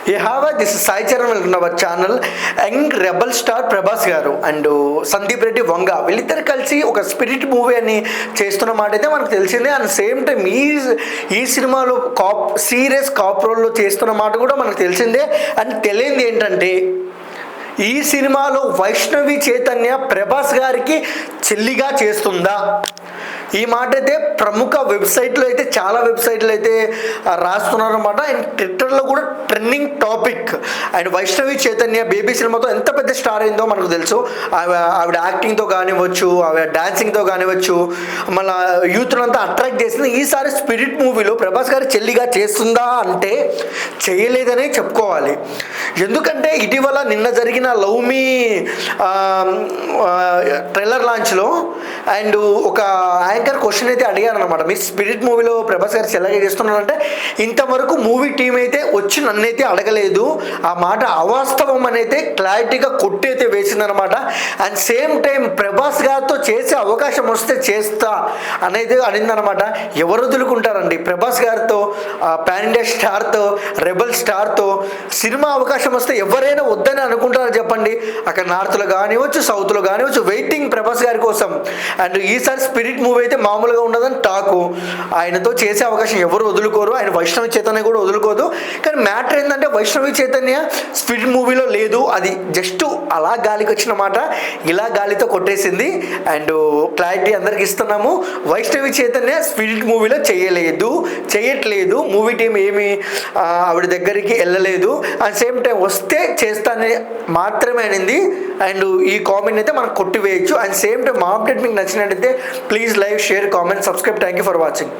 This Sai Charan welcome our channel. Young rebel star Prabhas గారు and Sandeep Reddy Vanga వీళ్ళిద్దరు కలిసి ఒక స్పిరిట్ మూవీ అని చేస్తున్న మాట అయితే మనకు తెలిసిందే. అండ్ సేమ్ టైం ఈ సినిమాలో సీరియస్ కాప్ రోల్లో చేస్తున్న మాట కూడా మనకు తెలిసిందే. అండ్ తెలియంది ఏంటంటే ఈ సినిమాలో వైష్ణవి చైతన్య ప్రభాస్ గారికి చెల్లిగా చేస్తుందా? ఈ మాట అయితే ప్రముఖ వెబ్సైట్లో అయితే చాలా వెబ్సైట్లు అయితే రాస్తున్నారన్నమాట. అండ్ ట్విట్టర్లో కూడా trending topic. And Vaishnavi Chaitanya baby సినిమాతో ఎంత పెద్ద స్టార్ అయిందో మనకు తెలుసు. ఆవిడ యాక్టింగ్తో కానివ్వచ్చు, ఆవిడ డాన్సింగ్తో కానివ్వచ్చు, మళ్ళీ యూత్నంతా అట్రాక్ట్ చేసింది. ఈసారి స్పిరిట్ మూవీలో ప్రభాస్ గారి చెల్లిగా చేస్తుందా అంటే చేయలేదనే చెప్పుకోవాలి. ఎందుకంటే ఇటీవల నిన్న జరిగిన లవ్ మీ ట్రైలర్ లాంచ్లో అండ్ ఒక యాంకర్ క్వశ్చన్ అయితే అడిగారు అనమాట, మీ స్పిరిట్ మూవీలో ప్రభాస్ గారు చెల్లగా చేస్తున్నారంటే ఇంతవరకు మూవీ టీం అయితే వచ్చి నన్నైతే అడగలేదు, ఆ మాట అవాస్తవం అని అయితే క్లారిటీగా కొట్టి అయితే వేసిందనమాట. అండ్ సేమ్ టైం ప్రభాస్ గారితో చేసే అవకాశం వస్తే చేస్తా అనేది అనిందనమాట. ఎవరు వదులుకుంటారండి ప్రభాస్ గారితో, పాన్ ఇండియా స్టార్తో, రెబల్ స్టార్తో సినిమా అవకాశం వస్తే ఎవరైనా వద్దని అనుకుంటారో చెప్పండి? అక్కడ నార్త్లో కానివ్వచ్చు, సౌత్లో కానివ్వచ్చు, వెయిటింగ్ ప్రభాస్ గారి కోసం. అండ్ ఈసారి స్పిరిట్ మూవీ అయితే మామూలుగా ఉండదని టాకు. ఆయనతో చేసే అవకాశం ఎవరు వదులుకోరు, ఆయన వైష్ణవి చైతన్య కూడా వదులుకోదు. కానీ మ్యాటర్ ఏంటంటే వైష్ణవి చైతన్య స్పిరిట్ మూవీలో లేదు, అది జస్ట్ అలా గాలికి వచ్చిన మాట, ఇలా గాలితో కొట్టేసింది. అండ్ క్లారిటీ అందరికి ఇస్తున్నాము, వైష్ణవి చైతన్య స్పిరిట్ మూవీలో చేయట్లేదు, మూవీ టీం ఏమి ఆవిడ దగ్గరికి వెళ్ళలేదు. అండ్ సేమ్ టైం వస్తే చేస్తానని మాత్రమే అనింది. అండ్ ఈ కామెంట్ అయితే మనం కొట్టివేయచ్చు. అండ్ సేమ్ టైం మా అప్డేట్ మీకు నచ్చినట్టయితే please like, share, comment, subscribe. Thank you for watching.